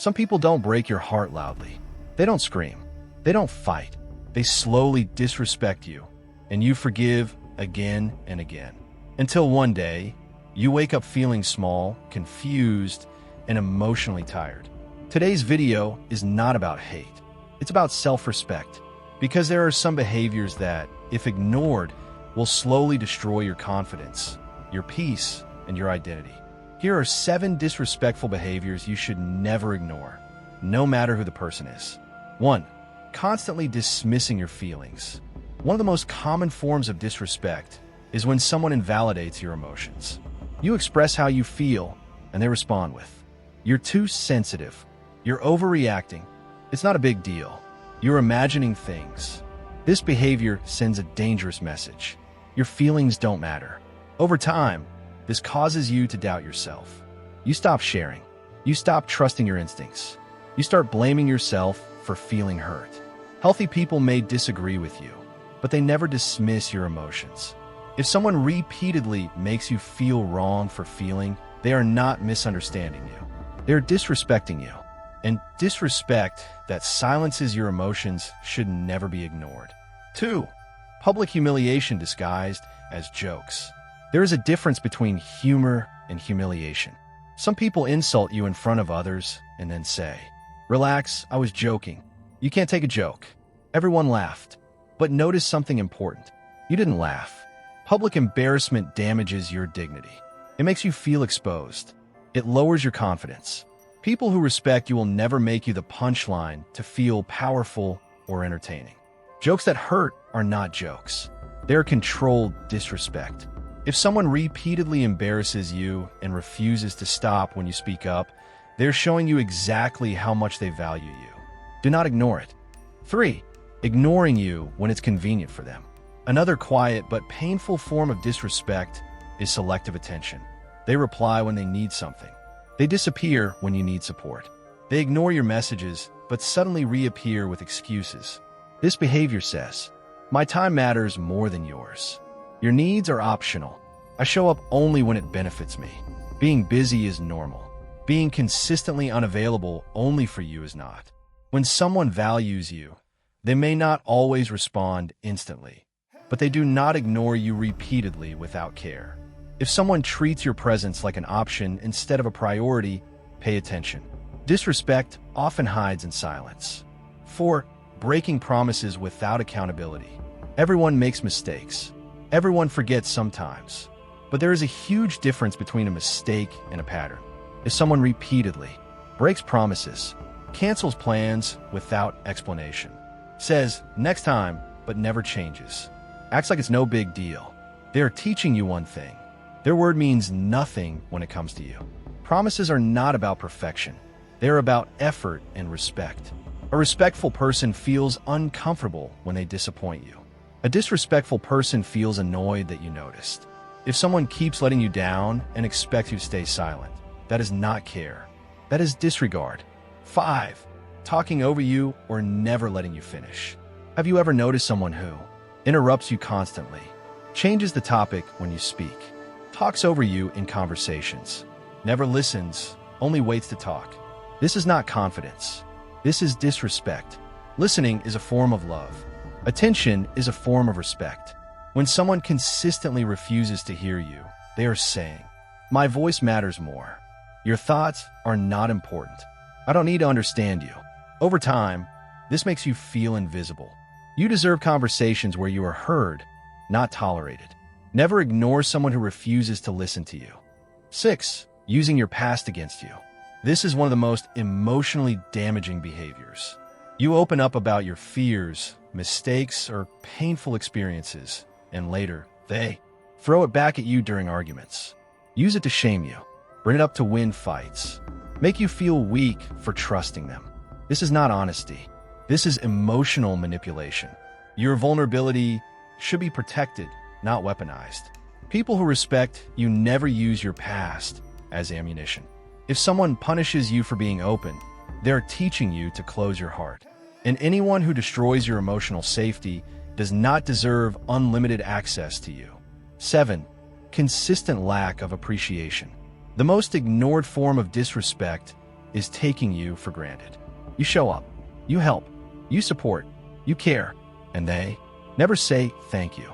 Some people don't break your heart loudly. They don't scream. They don't fight. They slowly disrespect you, and you forgive again and again. Until one day, you wake up feeling small, confused, and emotionally tired. Today's video is not about hate. It's about self-respect, because there are some behaviors that, if ignored, will slowly destroy your confidence, your peace, and your identity. Here are 7 disrespectful behaviors you should never ignore, no matter who the person is. 1. Constantly dismissing your feelings. One of the most common forms of disrespect is when someone invalidates your emotions. You express how you feel, and they respond with, "You're too sensitive. You're overreacting. It's not a big deal. You're imagining things." This behavior sends a dangerous message. Your feelings don't matter. Over time, this causes you to doubt yourself. You stop sharing. You stop trusting your instincts. You start blaming yourself for feeling hurt. Healthy people may disagree with you, but they never dismiss your emotions. If someone repeatedly makes you feel wrong for feeling, they are not misunderstanding you. They're disrespecting you. And disrespect that silences your emotions should never be ignored. 2. Public humiliation disguised as jokes. There is a difference between humor and humiliation. Some people insult you in front of others and then say, "Relax, I was joking." You can't take a joke. Everyone laughed. But notice something important. You didn't laugh. Public embarrassment damages your dignity. It makes you feel exposed. It lowers your confidence. People who respect you will never make you the punchline to feel powerful or entertaining. Jokes that hurt are not jokes. They're controlled disrespect. If someone repeatedly embarrasses you and refuses to stop when you speak up, they're showing you exactly how much they value you. Do not ignore it. 3. Ignoring you when it's convenient for them. Another quiet but painful form of disrespect is selective attention. They reply when they need something. They disappear when you need support. They ignore your messages, but suddenly reappear with excuses. This behavior says, "My time matters more than yours. Your needs are optional. I show up only when it benefits me. Being busy is normal. Being consistently unavailable only for you is not." When someone values you, they may not always respond instantly, but they do not ignore you repeatedly without care. If someone treats your presence like an option instead of a priority, pay attention. Disrespect often hides in silence. 4. Breaking promises without accountability. Everyone makes mistakes. Everyone forgets sometimes. But there is a huge difference between a mistake and a pattern. If someone repeatedly breaks promises, cancels plans without explanation, says "next time" but never changes, acts like it's no big deal, they are teaching you one thing. Their word means nothing when it comes to you. Promises are not about perfection. They are about effort and respect. A respectful person feels uncomfortable when they disappoint you. A disrespectful person feels annoyed that you noticed. If someone keeps letting you down and expects you to stay silent, that is not care. That is disregard. 5. Talking over you or never letting you finish. Have you ever noticed someone who interrupts you constantly, changes the topic when you speak, talks over you in conversations, never listens, only waits to talk? This is not confidence. This is disrespect. Listening is a form of love. Attention is a form of respect. When someone consistently refuses to hear you, they are saying, "My voice matters more. Your thoughts are not important. I don't need to understand you." Over time, this makes you feel invisible. You deserve conversations where you are heard, not tolerated. Never ignore someone who refuses to listen to you. 6. Using your past against you. This is one of the most emotionally damaging behaviors. You open up about your fears, mistakes, or painful experiences, and later, they throw it back at you during arguments. Use it to shame you, bring it up to win fights, make you feel weak for trusting them. This is not honesty. This is emotional manipulation. Your vulnerability should be protected, not weaponized. People who respect you never use your past as ammunition. If someone punishes you for being open, they're teaching you to close your heart. And anyone who destroys your emotional safety does not deserve unlimited access to you. 7. Consistent lack of appreciation. The most ignored form of disrespect is taking you for granted. You show up, you help, you support, you care, and they never say thank you,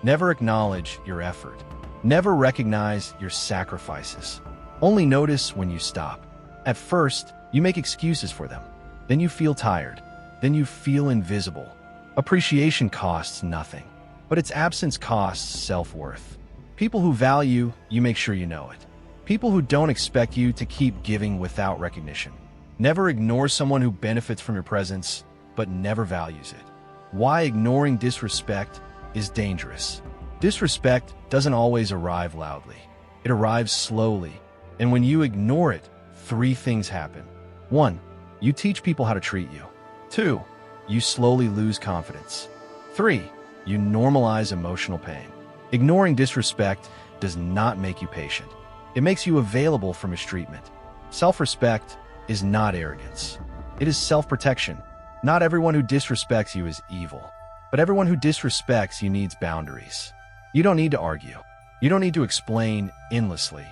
never acknowledge your effort, never recognize your sacrifices. Only notice when you stop. At first, you make excuses for them. Then you feel tired. Then you feel invisible. Appreciation costs nothing, but its absence costs self-worth. People who value you make sure you know it. People who don't expect you to keep giving without recognition. Never ignore someone who benefits from your presence, but never values it. Why ignoring disrespect is dangerous. Disrespect doesn't always arrive loudly. It arrives slowly, and when you ignore it, 3 things happen. 1. You teach people how to treat you. 2. You slowly lose confidence. 3. You normalize emotional pain. Ignoring disrespect does not make you patient. It makes you available for mistreatment. Self-respect is not arrogance. It is self-protection. Not everyone who disrespects you is evil, but everyone who disrespects you needs boundaries. You don't need to argue. You don't need to explain endlessly.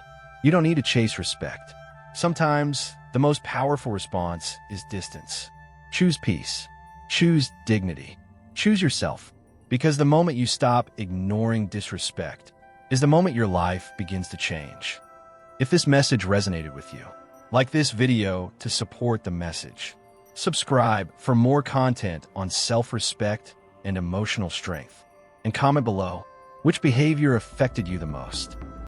You don't need to chase respect. Sometimes, the most powerful response is distance. Choose peace. Choose dignity. Choose yourself. Because the moment you stop ignoring disrespect is the moment your life begins to change. If this message resonated with you, like this video to support the message. Subscribe for more content on self-respect and emotional strength. And comment below which behavior affected you the most.